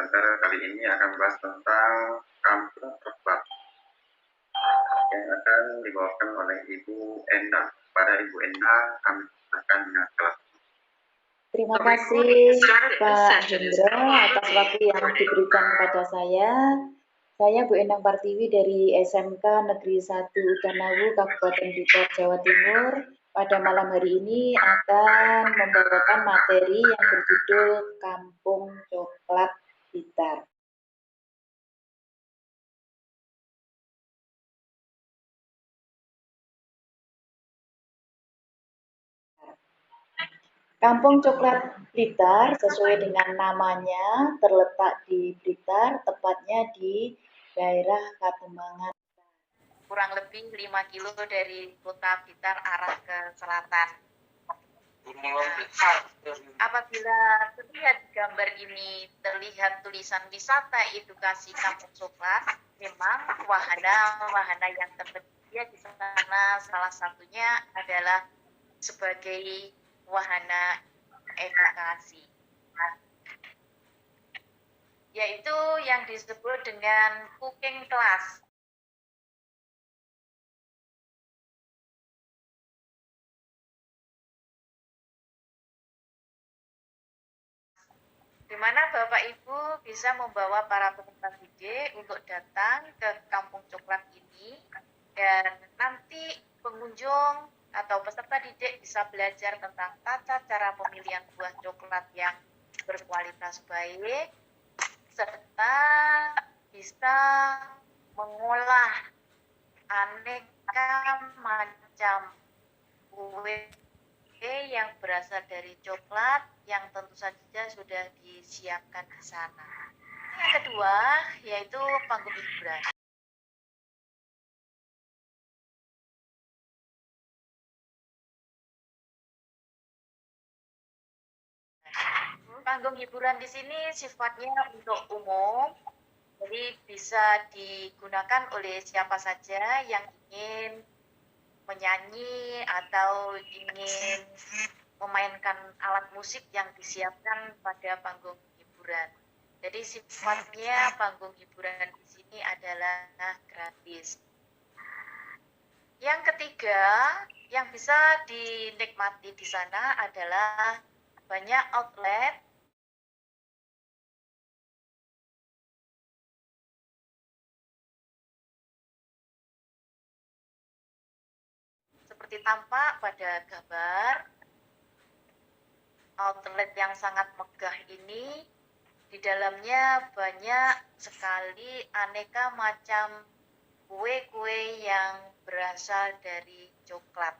acara kali ini akan bahas tentang kampung coklat yang akan dibawakan oleh Ibu Enda. Pada Ibu Enda, kami akan kelas. Terima kasih Pak Hendra atas waktu yang diberikan kepada saya. Saya Bu Endang Partiwi dari SMK Negeri 1 Udanawu, Kabupaten Blitar, Jawa Timur. Pada malam hari ini akan membawakan materi yang berjudul Kampung Coklat Blitar. Kampung Coklat Blitar sesuai dengan namanya terletak di Blitar, tepatnya di daerah Katembangan. Kurang lebih 5 kilo dari kota Blitar arah ke selatan. Apabila terlihat gambar ini terlihat tulisan wisata edukasi Kampung Coklat, memang wahana yang tersedia di sana salah satunya adalah sebagai wahana edukasi, yaitu yang disebut dengan cooking class. Di mana Bapak Ibu bisa membawa para peserta didik untuk datang ke Kampung Coklat ini, dan nanti pengunjung atau peserta didik bisa belajar tentang tata cara pemilihan buah coklat yang berkualitas baik, serta bisa mengolah aneka macam kue yang berasal dari coklat yang tentu saja sudah disiapkan di sana. Yang kedua yaitu panggung hiburan. Panggung hiburan di sini sifatnya untuk umum, jadi bisa digunakan oleh siapa saja yang ingin menyanyi atau ingin memainkan alat musik yang disiapkan pada panggung hiburan. Jadi sifatnya panggung hiburan di sini adalah gratis. Yang ketiga, yang bisa dinikmati di sana adalah banyak outlet seperti tampak pada gambar. Outlet yang sangat megah ini di dalamnya banyak sekali aneka macam kue-kue yang berasal dari coklat.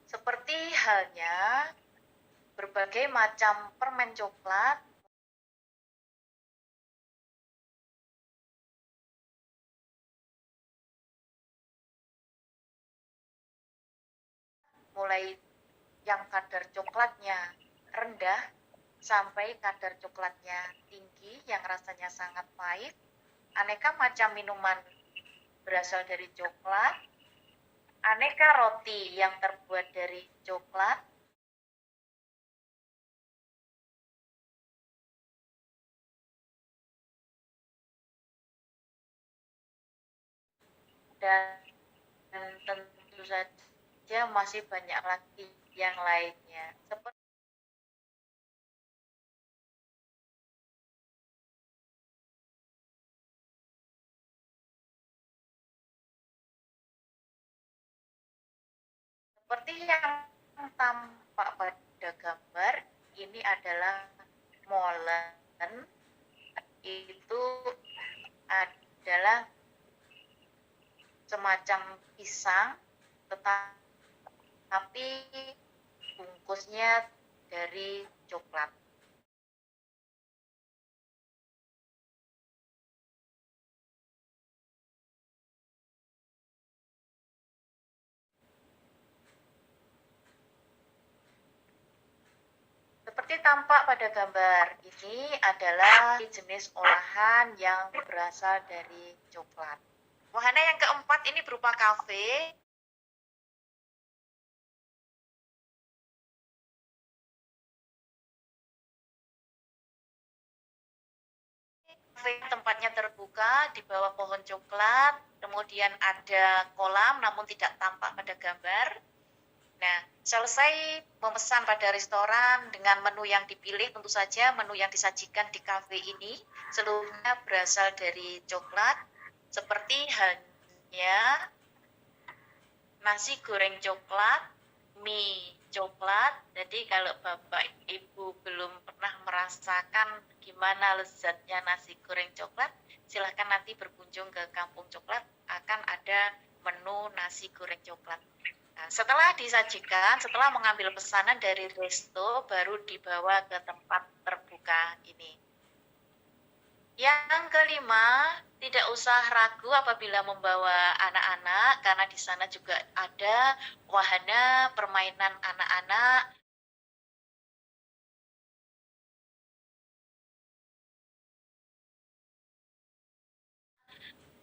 Seperti halnya berbagai macam permen coklat, mulai yang kadar coklatnya rendah sampai kadar coklatnya tinggi yang rasanya sangat pahit, aneka macam minuman berasal dari coklat, aneka roti yang terbuat dari coklat, dan tentu saja masih banyak lagi yang lainnya. Seperti yang tampak pada gambar, ini adalah molen. Itu adalah semacam pisang, tetapi bungkusnya dari coklat. Seperti tampak pada gambar. Ini adalah jenis olahan yang berasal dari coklat. Wahana yang keempat ini berupa kafe. Tempatnya terbuka di bawah pohon coklat, kemudian ada kolam namun tidak tampak pada gambar. Nah, selesai memesan pada restoran dengan menu yang dipilih, tentu saja menu yang disajikan di kafe ini seluruhnya berasal dari coklat, seperti halnya nasi goreng coklat, mie coklat. Jadi kalau Bapak Ibu belum pernah merasakan gimana lezatnya nasi goreng coklat, silahkan nanti berkunjung ke Kampung Coklat, akan ada menu nasi goreng coklat. Nah, setelah disajikan, setelah mengambil pesanan dari resto, baru dibawa ke tempat terbuka ini. Yang kelima, tidak usah ragu apabila membawa anak-anak, karena di sana juga ada wahana permainan anak-anak.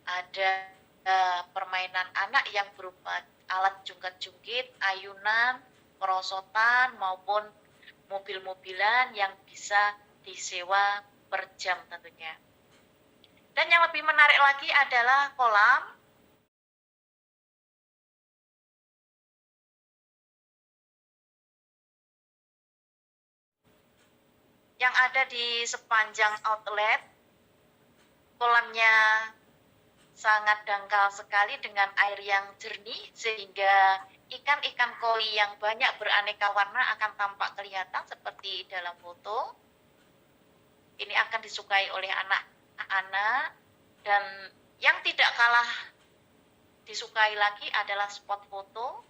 Ada permainan anak yang berupa alat jungkat-jungkit, ayunan, perosotan, maupun mobil-mobilan yang bisa disewa per jam tentunya. Dan yang lebih menarik lagi adalah kolam. Yang ada di sepanjang outlet. Kolamnya sangat dangkal sekali dengan air yang jernih, sehingga ikan-ikan koi yang banyak beraneka warna akan tampak kelihatan seperti dalam foto. Ini akan disukai oleh anak-anak, dan yang tidak kalah disukai lagi adalah spot foto.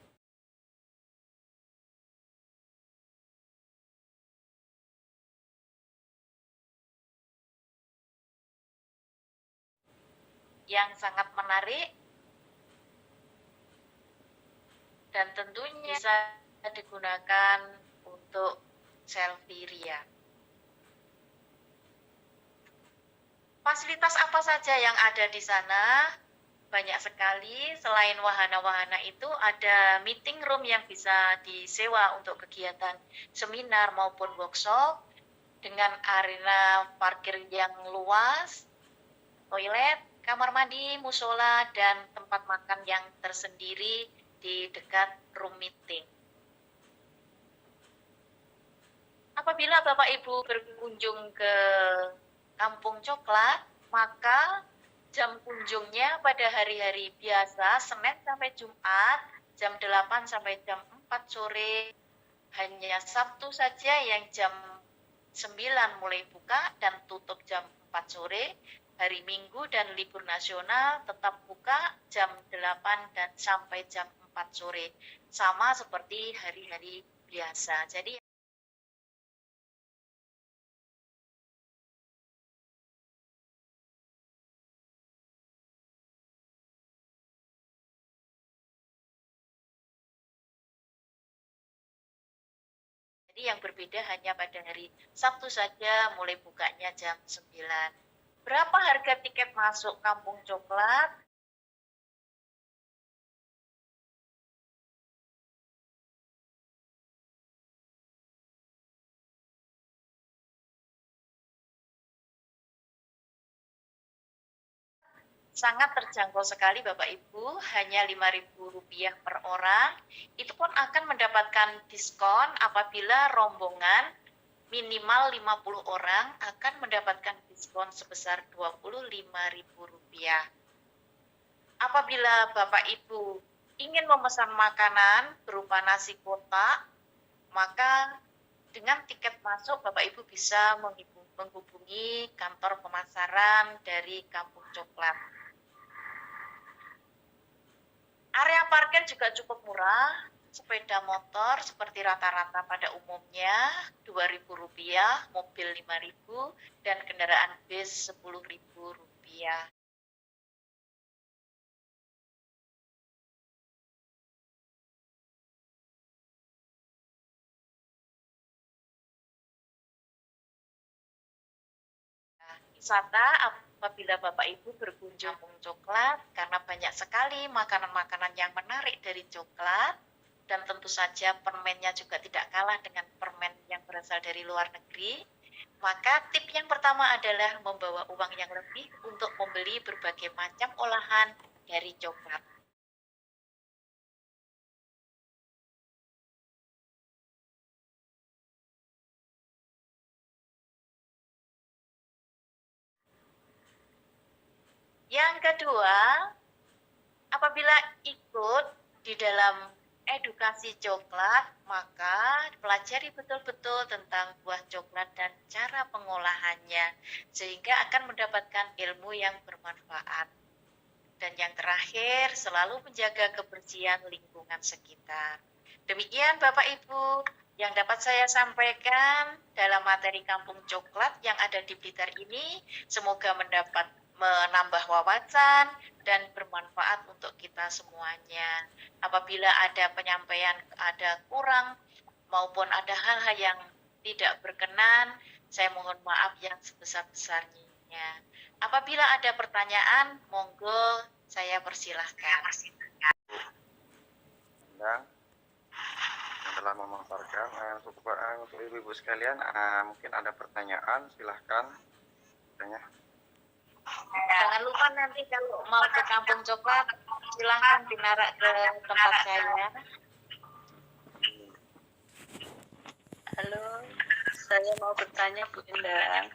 Yang sangat menarik dan tentunya bisa digunakan untuk selfie ria. Fasilitas apa saja yang ada di sana? Banyak sekali. Selain wahana-wahana itu, ada meeting room yang bisa disewa untuk kegiatan seminar maupun workshop, dengan arena parkir yang luas, toilet, kamar mandi, musola, dan tempat makan yang tersendiri di dekat room meeting. Apabila Bapak Ibu berkunjung ke Kampung Coklat, maka jam kunjungnya pada hari-hari biasa, Senin sampai Jumat, jam 8 sampai jam 4 sore. Hanya Sabtu saja yang jam 9 mulai buka dan tutup jam 4 sore. Hari Minggu dan libur nasional tetap buka jam 8 dan sampai jam 4 sore. Sama seperti hari-hari biasa. Jadi yang berbeda hanya pada hari Sabtu saja mulai bukanya jam 9. Berapa harga tiket masuk Kampung Coklat? Sangat terjangkau sekali Bapak Ibu, hanya Rp5.000 per orang. Itu pun akan mendapatkan diskon apabila rombongan minimal 50 orang akan mendapatkan diskon sebesar Rp25.000. Apabila Bapak Ibu ingin memesan makanan berupa nasi kotak, maka dengan tiket masuk Bapak Ibu bisa menghubungi kantor pemasaran dari Kampung Coklat. Area parkir juga cukup murah. Sepeda motor seperti rata-rata pada umumnya Rp2.000, mobil Rp5.000, dan kendaraan bis Rp10.000. wisata apabila Bapak Ibu berkunjung Kampung Coklat, karena banyak sekali makanan-makanan yang menarik dari coklat, dan tentu saja permennya juga tidak kalah dengan permen yang berasal dari luar negeri. Maka tip yang pertama adalah membawa uang yang lebih untuk membeli berbagai macam olahan dari coklat. Yang kedua, apabila ikut di dalam edukasi coklat, maka pelajari betul-betul tentang buah coklat dan cara pengolahannya, sehingga akan mendapatkan ilmu yang bermanfaat. Dan yang terakhir, selalu menjaga kebersihan lingkungan sekitar. Demikian Bapak Ibu yang dapat saya sampaikan dalam materi Kampung Coklat yang ada di Blitar ini. Semoga menambah wawasan dan bermanfaat untuk kita semuanya. Apabila ada penyampaian ada kurang maupun ada hal-hal yang tidak berkenan, saya mohon maaf yang sebesar-besarnya. Apabila ada pertanyaan, monggo saya persilahkan. Yang telah memaparkan untuk ibu-ibu sekalian, mungkin ada pertanyaan, silahkan tanya. Jangan lupa nanti kalau mau ke Kampung Coklat, silahkan dinarak ke tempat saya. Halo, saya mau bertanya Bu Endang.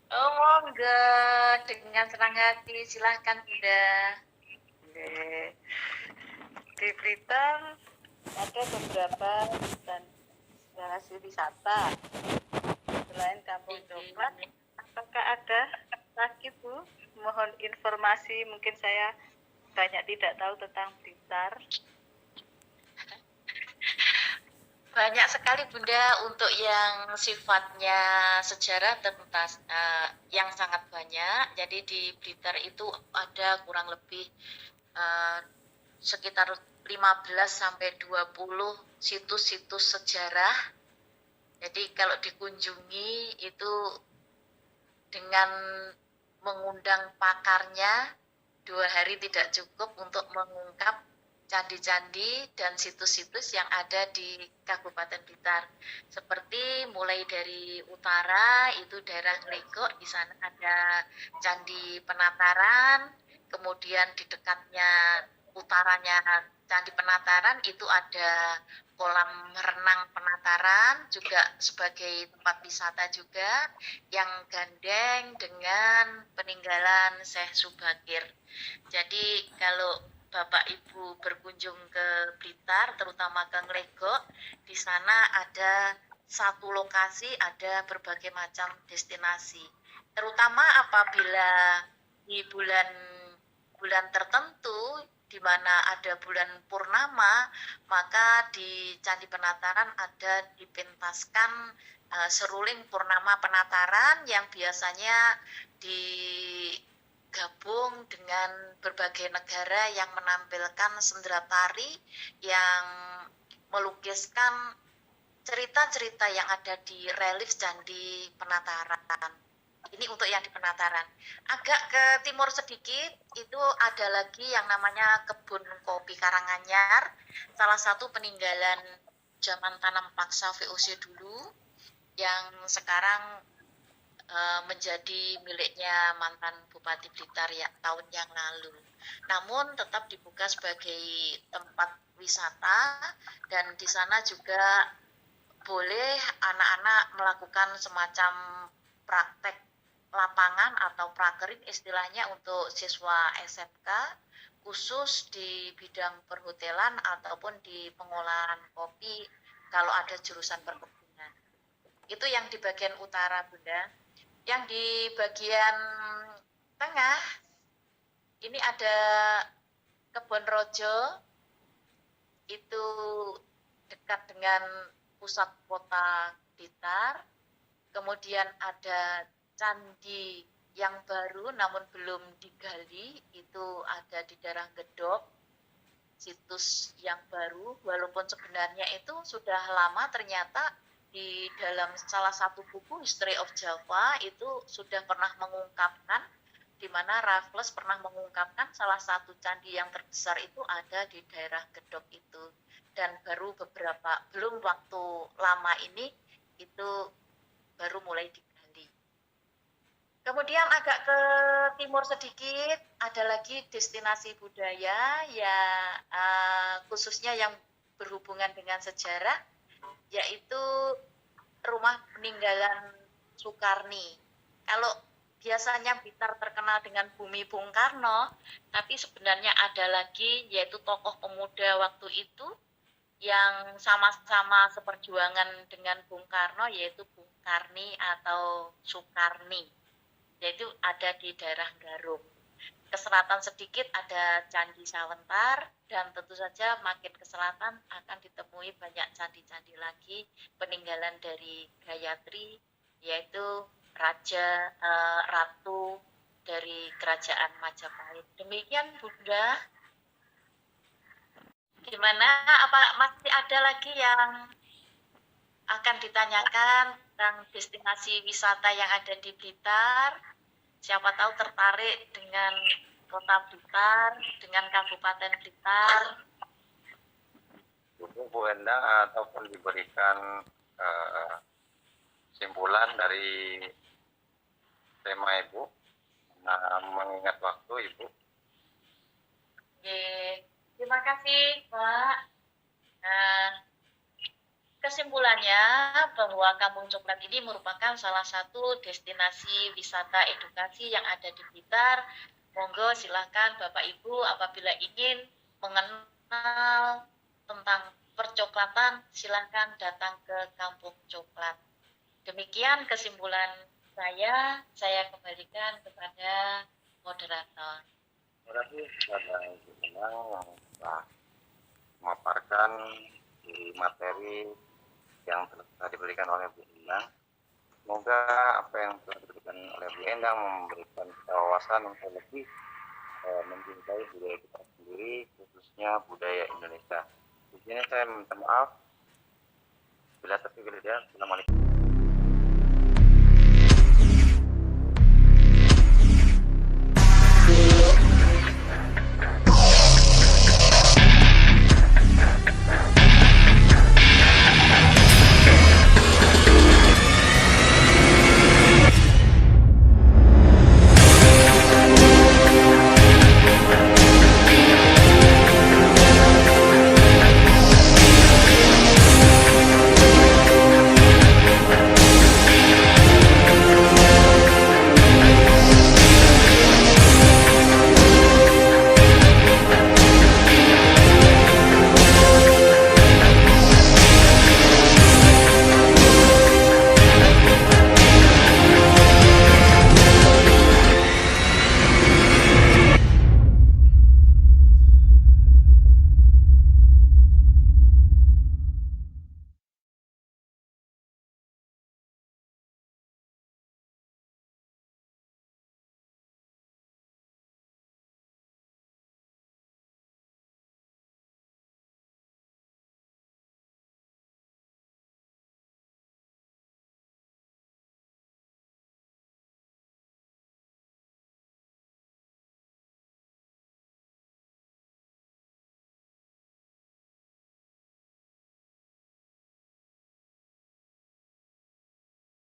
Oh, monggo, dengan senang hati, silahkan Bunda. Di Blitar ada beberapa destinasi wisata selain Kampung Coklat. Apakah ada lagi Bu? Mohon informasi, mungkin saya banyak tidak tahu tentang Blitar. Banyak sekali Bunda untuk yang sifatnya sejarah tuntas, yang sangat banyak. Jadi di Blitar itu ada kurang lebih sekitar 15 sampai 20 situs-situs sejarah. Jadi kalau dikunjungi itu dengan mengundang pakarnya 2 hari tidak cukup untuk mengungkap candi-candi dan situs-situs yang ada di Kabupaten Blitar. Seperti mulai dari utara itu daerah Nglegok, di sana ada Candi Penataran, kemudian di dekatnya utaranya Candi Penataran itu ada kolam renang Penataran, juga sebagai tempat wisata juga yang gandeng dengan peninggalan Syekh Subakir. Jadi kalau Bapak Ibu berkunjung ke Blitar, terutama ke Nglegok, di sana ada satu lokasi, ada berbagai macam destinasi. Terutama apabila di bulan tertentu, di mana ada bulan purnama, maka di Candi Penataran ada dipentaskan seruling purnama Penataran yang biasanya digabung dengan berbagai negara yang menampilkan sendera tari yang melukiskan cerita-cerita yang ada di relief Candi Penataran. Ini untuk yang di Penataran. Agak ke timur sedikit itu ada lagi yang namanya Kebun Kopi Karanganyar, salah satu peninggalan zaman tanam paksa VOC dulu yang sekarang menjadi miliknya mantan Bupati Blitar ya tahun yang lalu. Namun tetap dibuka sebagai tempat wisata dan di sana juga boleh anak-anak melakukan semacam praktek lapangan atau prakerin istilahnya untuk siswa SMK khusus di bidang perhotelan ataupun di pengolahan kopi kalau ada jurusan perkebunan. Itu yang di bagian utara Bunda. Yang di bagian tengah ini ada Kebon Rojo, itu dekat dengan pusat kota Blitar. Kemudian ada candi yang baru namun belum digali, itu ada di daerah Gedok, situs yang baru, walaupun sebenarnya itu sudah lama ternyata di dalam salah satu buku History of Java itu sudah pernah mengungkapkan, di mana Raffles pernah mengungkapkan salah satu candi yang terbesar itu ada di daerah Gedok itu, dan baru belum waktu lama ini itu baru mulai digali. Kemudian agak ke timur sedikit ada lagi destinasi budaya ya, khususnya yang berhubungan dengan sejarah, yaitu rumah peninggalan Soekarni. Kalau biasanya Blitar terkenal dengan Bumi Bung Karno, tapi sebenarnya ada lagi yaitu tokoh pemuda waktu itu yang sama-sama seperjuangan dengan Bung Karno, yaitu Bung Karni atau Soekarni, yaitu ada di daerah Garut. Ke selatan sedikit ada Candi Sawentar, dan tentu saja makin ke selatan akan ditemui banyak candi-candi lagi peninggalan dari Gayatri, yaitu ratu dari kerajaan Majapahit. Demikian Bunda. Gimana? Apa masih ada lagi yang akan ditanyakan tentang destinasi wisata yang ada di Blitar? Siapa tahu tertarik dengan Kota Blitar, dengan Kabupaten Blitar. Bu Endang, ataupun diberikan kesimpulan dari tema Ibu, mengingat waktu Ibu. Oke, terima kasih Pak. Nah, kesimpulannya bahwa Kampung Coklat ini merupakan salah satu destinasi wisata edukasi yang ada di Blitar. Monggo silakan Bapak Ibu apabila ingin mengenal tentang percoklatan, silakan datang ke Kampung Coklat. Demikian kesimpulan saya kembalikan kepada moderator. Terima kasih kepada Ibu Endang yang telah memaparkan di materi yang telah diberikan oleh Bu Endang. Semoga apa yang telah diberikan oleh Bu Endang memberikan wawasan untuk lebih mencintai budaya kita sendiri, khususnya budaya Indonesia. Di sini saya minta maaf bila terpikir. Assalamualaikum.